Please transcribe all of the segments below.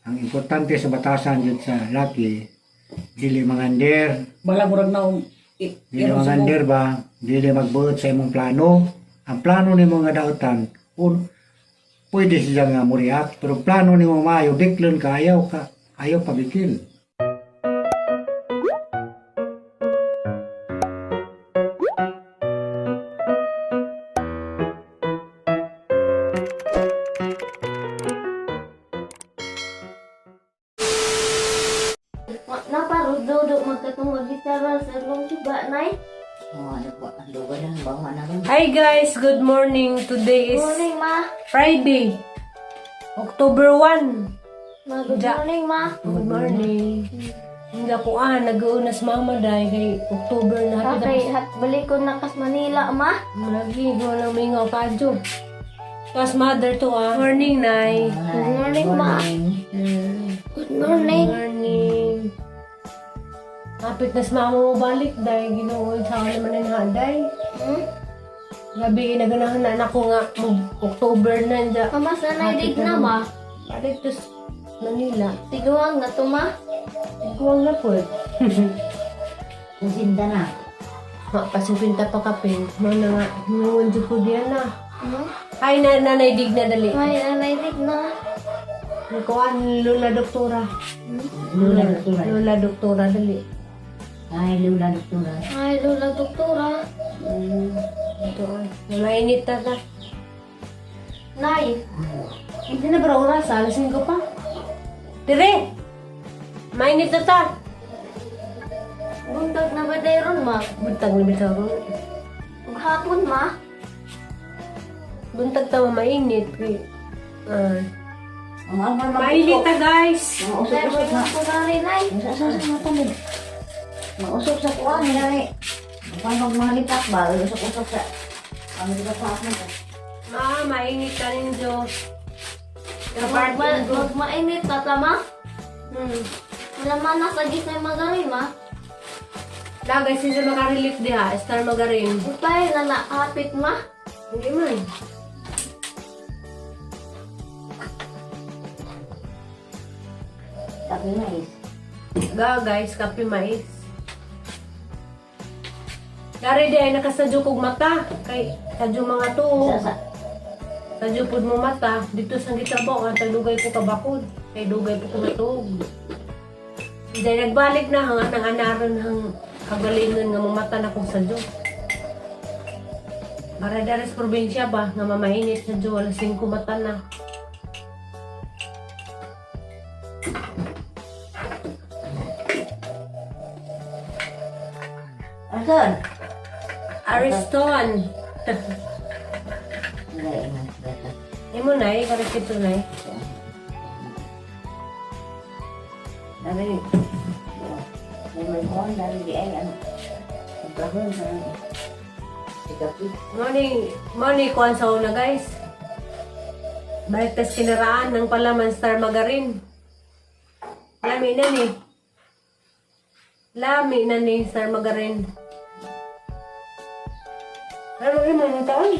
Ang importante sa batasan jud sa laki, dili mangander, Balagurag na dili mangander ba, dili magbuot sa imong plano. Ang plano nimo nga daotan, pwede siya nga muriak, pero plano nimo maayo, biglan ka, ayaw pabikil. Naparududok magkatungod di sa long suba, nay. Hi guys, good morning. Today is Morning, ma. Friday, October 1. Good Ja. morning, ma. Good morning. Hindi ako nag-uunas mama dahil kay October na Okay, balik ko na kas Manila, ma. Lagi, walang mingaw kadyo. Tapos mother to Morning, Nay. Good morning, ma. Good morning. Morning. Kapit na sa mama mo balik dahil ginuod sa ako naman ng haday. Gabi, naganahan na anak ko nga October na dyan. Kamas na naidig na, ma. Balik to sa Manila. Tiguang na to, ma. Huwag na po. Kusinda na. Pasipinta pa kapin. Mana nga, nuwan dyan ko diyan na. Hmm? Ay, nanay dig na dali. May naidig na. Nagkuhan, Lola Doktora. Lula doktora. Lola Doktora dali. Ay, lula doktora. Ay, Lola Doktora. Ito ay. Namainit na ta. Nay. Hindi na ba oras? Alisin ko pa. Dire! Mainit na ta. Bundag na ba dayron, ma? Buntag na bitaw ron. Hapon, ma. Buntag ta mainit. Ang almal Mainit na guys. Nay, Mausok-usok na. wala ko na rin, nay. Mausok sa matamid. Mausok sa kuwan, nilari. Paano magmahalitak ba? Usok-usok sa... Ano dito pa ako na? Mainit ka rin Diyos. Wag mainit na ta, ma. Hmm. Wala man nasa gitna yung magaling, ma. Lagay siya makarelief diha. Star magarin. Upay na naapit, ma. Hindi man. Tapi mais. Guys, kape mais. Dari di ay nakasadyo kog mata. Kay sadyo mga tuo. Sadyo pud mo mata. Dito sa gitabo ang tagdugay ko kabakod. Kay dugay po ko matug. Dahil nagbalik na hang anang anaron hang kagalingon nga mata na kong sadyo. Maradaras probinsya ba nga mamainit sadyo wala 5 mata na. Asan? Ariston. Imo na eh, karek ito na eh. Dari... Dari mohon dari di ay ano. Pagkahon sa... Sikapit. Morning kuhan sa una guys. Balik tas kinaraan ng palaman Star Margarine. Lami na ni. Lami na ni Star Margarine. Ano rin mo ng taon?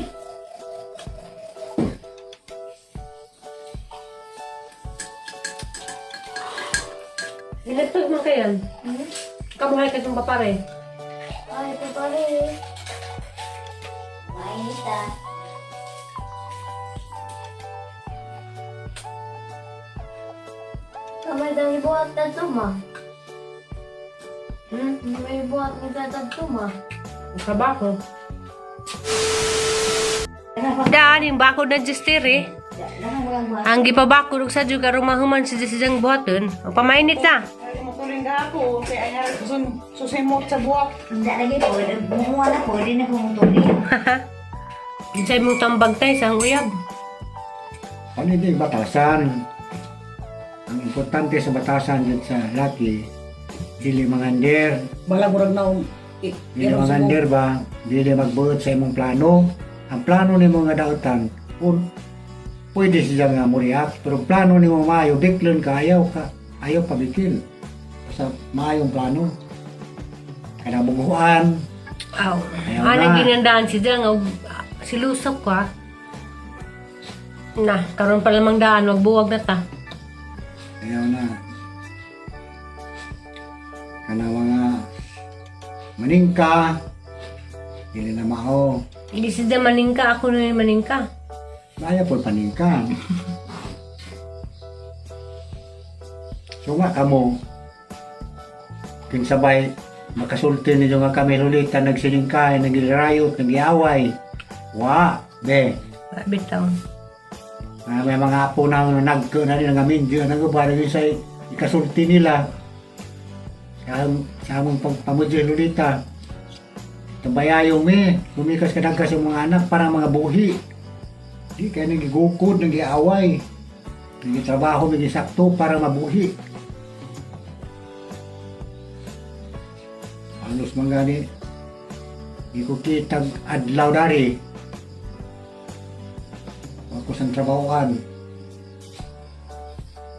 Ilagtag mo kayan. Kamuhay ka itong papare. Ay, ito pa rin. Mainit ah. Kamay dami buhat na ito, ma. Hmm? May buhat na ito, ma. Kabako. Daan yung bako na juster eh. Ang gipabako sa juga rumahuman si Jang buhaton. O pamainit na. Mutuling ka ako, kaya ay susimot sa buwak. Hindi lagi po. Bumuha na po. Hindi na pumutuloy. Sa mong tambag tayo sa uyab. Ano yung batasan? Ang importante sa batasan jud sa laki, dili mangander, Balagurag na dili mangander ba, dili magbuot sa imong plano. Ang plano nimo nga daotan, pwede siya nga muriak, pero plano nimo maayo, biglan ka, ayaw pabikil. Sa maayong plano. Kaya buguan. Aw. Ayaw Ano na. ginandaan si Jang? Silusok ka. Na, karon pa lamang daan, magbuwag na ta. Ayaw na. Kana mga maningka, dili na mao. Hindi sila maningka, ako na yung maningka. Ayaw po paningka. So nga kamo, king sabay, makasulti ninyo nga kami lulita, nagsiningkay, nagirayot, nagiaway. Wa, be. Bitaw. May mga apo na nagko na nila nga mindyo, nagubara yun sa ikasulti nila. Sa among pamudyo lulita. Tabayayong me, lumikas ka nagkas yung mga anak, parang mga buhi. Di kaya nagigukod, nagiaway. Nagitrabaho, nagisakto para mabuhi. Alos man gani, di ko kitag adlaw dari. Ako sa trabahoan.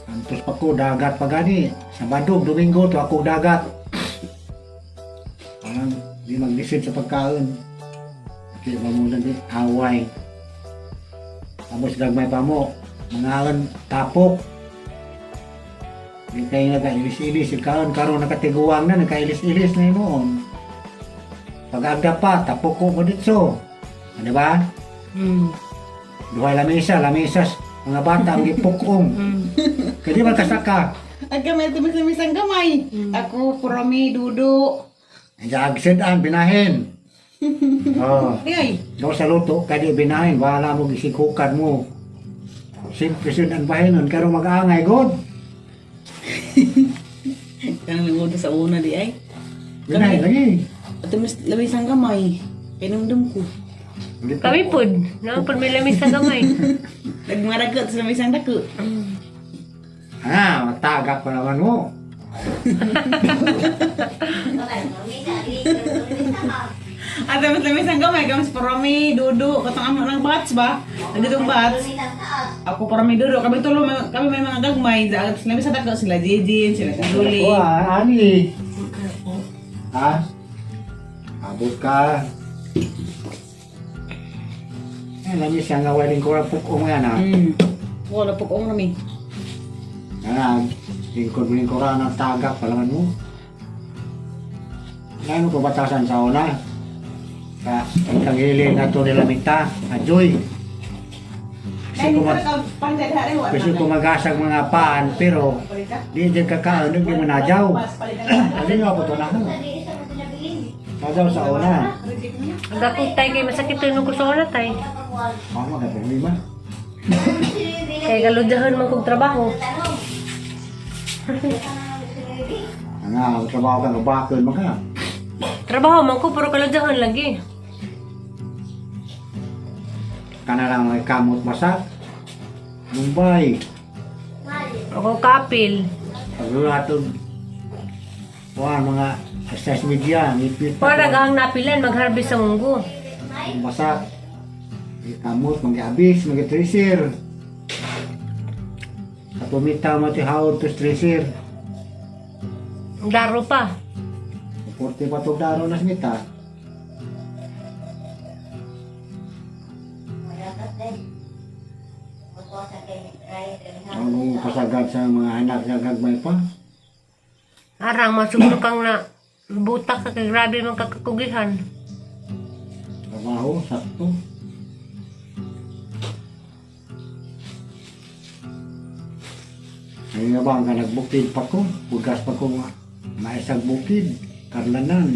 Antos pa ko, dagat pa gani. Sabado, Domingo, to ako dagat. Parang di mag-decide sa pagkaon. Kaya ba muna di, away. Tapos gagmay pa mo, mga tapok. Di kayo nagkailis-ilis, karon nakatiguang na, nagkailis-ilis na noon. Pag-agda pa, tapok ko mo dito. Ano ba? Duhay lamisa, mga bata ang ipukong. Kaya di ba kasaka? Ang gamay tumis-tumis ang gamay. Ako, Purami, Dudo. Ang agsidaan, binahin. Oh, Ay, daw sa luto, kaya di binahin, wala mo gisikukan mo. Simple ang bahinon, karo mag-aangay, God. kanang nangudo sa una di ay. Binahin lagi. Tumis ang gamay. Pinumdum ko. Kami pod, napod may lamis sa gamay. Nagmaragot sa lamis ang dako. Matagak pa naman mo. At lamis ang gamay. Kami si Purami, Dudo. Katong amo ng bats ba? Nagitong bats. Ako Purami, Dudo. Kami tulo, kami may mga gagmay. Sa lamis ang dako sila Jijin, sila Taduli. Ani. Ha? Abot ka. Lagi siya nga waling ko pukong yan ha. Wala po kong nami. Lingkod mo yung kura ng tagak palangan mo. Ngayon ko batasan sa una. Ang kangili nga ito nila minta. Adjoy. Kasi ko magasag mga paan pero di dyan kakaon, hindi mo nadyaw. Hindi nga po ito na ako. Nadyaw sa una. Dapot tayo kay masakit yung kusona tayo. Mama na problema. Kaya galudahan man kong trabaho. Trabaho ka ng bakal mo ka. Trabaho man ko, pero kaludahan lagi. Kana lang may kamot masak. Mumbai. Ako kapil. Paglulatod. Mga assess media. Ngipit Para nagahang napilan, mag-harvest sa munggo. masak. Kamot, mag-abis, mag-tracer. Kapumita mo ti hawad to tracer. Daro pa. Porte pa to daro na smita. Ang pasagad sa mga anak sa gagmay pa. Arang, masugno kang na butak ka kay grabe mong kakakugihan. Trabaho, sakto. Ngayon nga ba ang nagbukid pa ko? Bugas pa ko nga. Maisag bukid. Karlanan.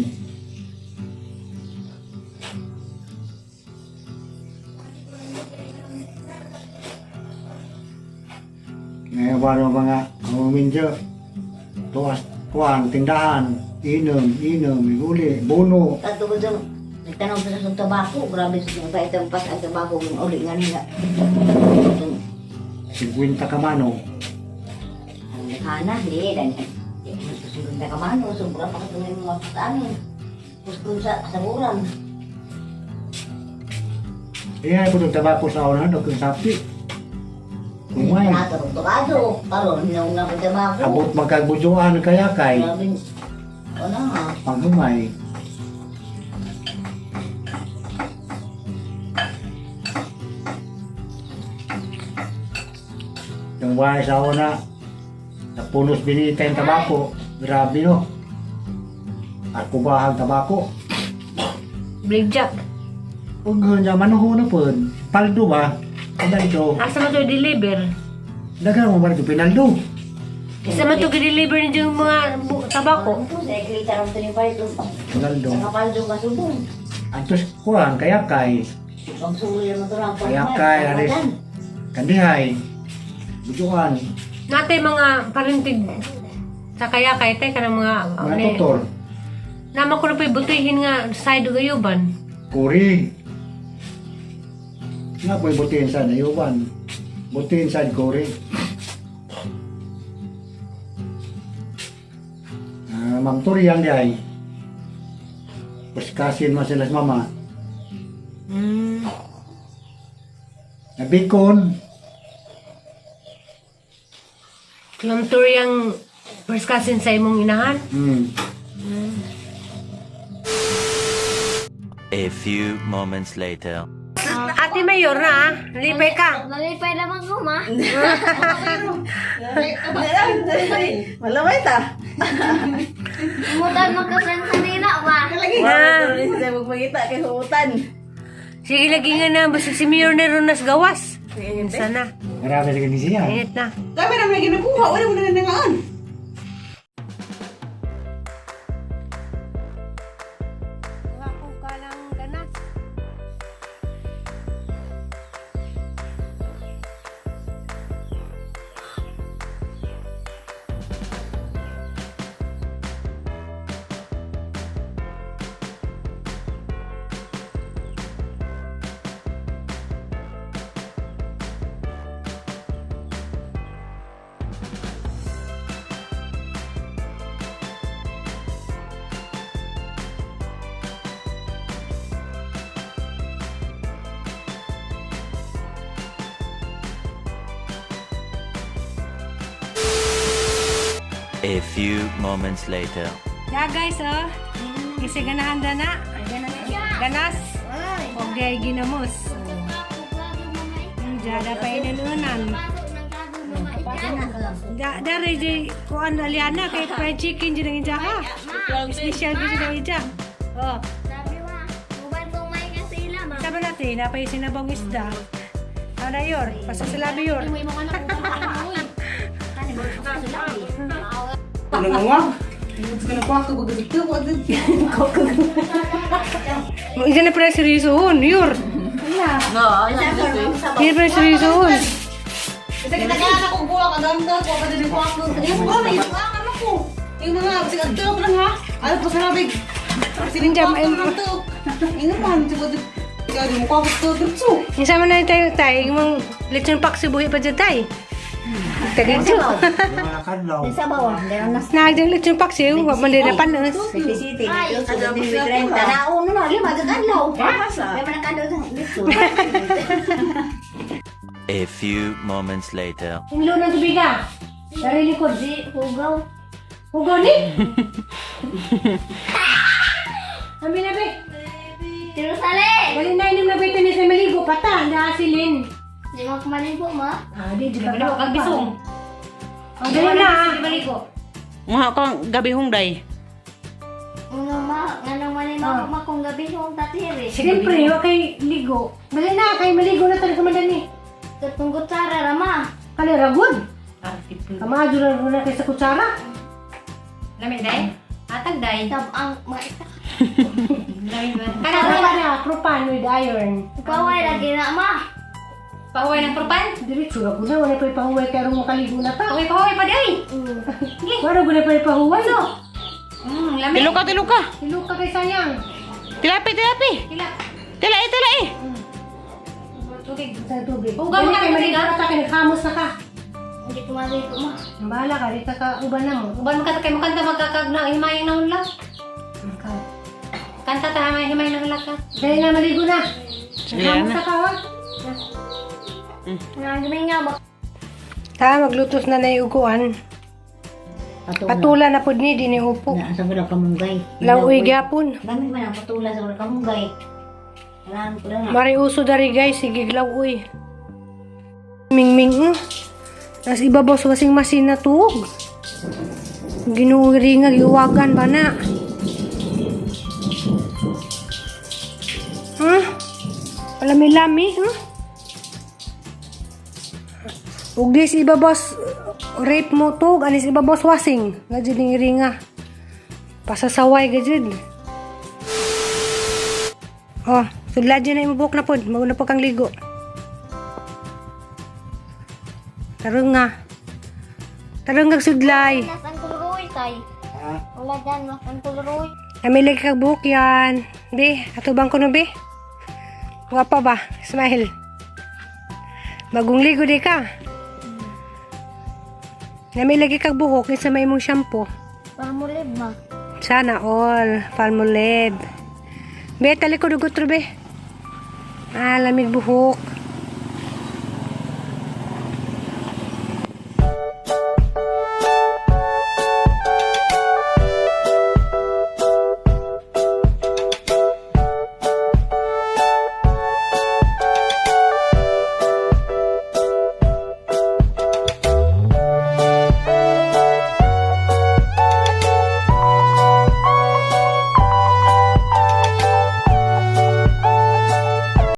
Ngayon ba ang mga minjo? Tuwas, kuwan, tindahan. Inom, iguli, bono. Tato ko dyan, nagtanong sa sa tabako, grabe sa mga itong pas ang tabako ng uli nga nila. 50 ka mano. Ang nakana, hindi, dahil susunod na kamano, sobra pa katong yung mga patanin. Gusto sa kasaburan. Iya, ko tabako sa una, dokong sapi. Umay. Nato, karon nung na ko tabako. Abot magkagbujuan kaya kay Grabe, wala nga. pangumay. Yung bahay sa una, Napunos binita yung tabako. Grabe no. Ako bahag tabako. Blackjack. Huwag nga manuho na po. Paldo ba? Kada ito. Asa mo to deliver? Dagan mo ba ito pinaldo? Isa mo to deliver niyo yung mga tabako. Ito, sa eklita rin ito ni Paldo. Pinaldo. Sa kapaldo ka subong. Antos kuhan kaya kay. Ang suloy naman ito lang. Kaya kay aris. Kandihay. Bujukan. Natay mga parintig sa kaya kay tay kanang mga Mga tutor. Naman ko na pa butuhin nga side gayuban. Kuri. Nga po butiin sa nayuban. Butiin sa kuri. Ma'am Turiang diay. Puskasin mo sila sa mama. Nabikon. Yung tour yung first cousin sa imong inahan. A few moments later. Ate Mayor na lipay ka. Nalipay naman ko, ma. Malamay ta. Umutan magkasan kanina, ma. Sa magpagita kay hutan. Sige lagi nga na basta si Mayor na ron nas gawas. Sana. Marami sa ganyan siya. Init na. Dami naman lagi nakuha. Wala mo na nanangaan. Ako ka lang ganas. A few moments later. Yeah guys, oh. Kasi ganahan na. Ganas. Okay, ginamos. Jada pa inanunan. Dari di kuan aliana kay fried chicken jud ang jaha. Special gyud ang ija. Oh, Sabi, ma, uban kong may nga sila, ma. sabi natin na pa sinabang isda. Ano yor? Pasok sa labi yor. May mga anak ko, Nangawag. Hindi ka na pa ako. Bagagito ko. Diyan na pala seryosohon, yor. No, Hindi pala seryosohon. Kasi kinakailangan akong buwak. Ang ganda ko. Pwede din buwak ko. Yung buwak na yung buwak. Ano ko? Yung mga sigadtog lang ha. Ano pa sa labig? Ninja, Sigadtog lang to. Ino man. Sigadtog. Ikaw di mo ko ako to. Yung sama na tayo yung lechon paksi buhi pa dyan tayo. Tagidyo. Yung mga kadlaw. Sa bawah, meron na Nagdang lechon paksi, huwag man din na panos. City. Ito, sa Bibigren. Tanaon na, lima ka kadlaw. Lima na kadlaw sa dito. A few moments later. Yung lo ng tubig ah. Dari likod. Di, hugaw. Hugaw ni. Ambi na be. Tirusale! Dali na inom na beto ni sa maligo pata. Naasilin. Di mo kumaligo, ma. Di ka daw kagbisong. Ang dali na. Mga kang gabi hungday. Ano, ma, nga naman yung mga kung gabi yung tatiri. Siyempre, huwag kay ligo. Dali na, kay maligo na talaga madali. Katunggot sara, rama. Kaliragod. Kamadyo na kayo sa kutsara. Lamig day? Atag day? Tabang, maita. Kaya na, propan with iron. Paway lagi na, ma. Pahuway ng propan? Diretso na po na, wala pa ipahuway kaya rin makaligo na ta. Pahuway pa day? Wala ko na pa ipahuway, no? Lamig. Tilo ka. Ilo ka kay sayang. Tilapi. Hila. Tilai. Tubig. Sa tubig. Huwag ka Kaya maligo makakaligo. na ta, kinakamos na ka. Hindi ko maligo, ma. Bahala ka, dito ka uban na mo. Uban mo kay mo kanta magkakag na himayang na hulak. Kanta ta himayang na hulak ka. Dahil na maligo na. Kinakamos na ka, ha? Nangimay nga, ba? Ta, maglutos na na yung uguan. Patula na po ni, di ni upo. Sa budak kamunggay. Lauwi gyapon. Gamit man ang patula sa budak kamunggay. Kailangan ko lang. Mariuso dari guys, sige lauwi. Mingming. Nas ibabaw sa washing machine na tuog. Ginuringag iwagan ba na? Ha? Palami-lami, ha? Ug dis ibabaw rape mo tuog, anis ibabaw sa washing. Nga jud ning iringa. Pasasaway ka jud. Oh, sudlad dyan na imubok na pod. Mauna pa kang ligo. Tarong nga. Tarong nga sudlay. Nas ang kuluroy, tay. Ha? Wala dyan, mas ang kuluroy. Namilig kag buhok yan. Be, atubang ko no be. Wapa ba? Smile. Bagong ligo di ka. Namilig kag buhok isa may mong shampoo. Para mo live, ma. Sana all. Palmolive. Be, talikod ugot ro be. Ah, lamig buhok.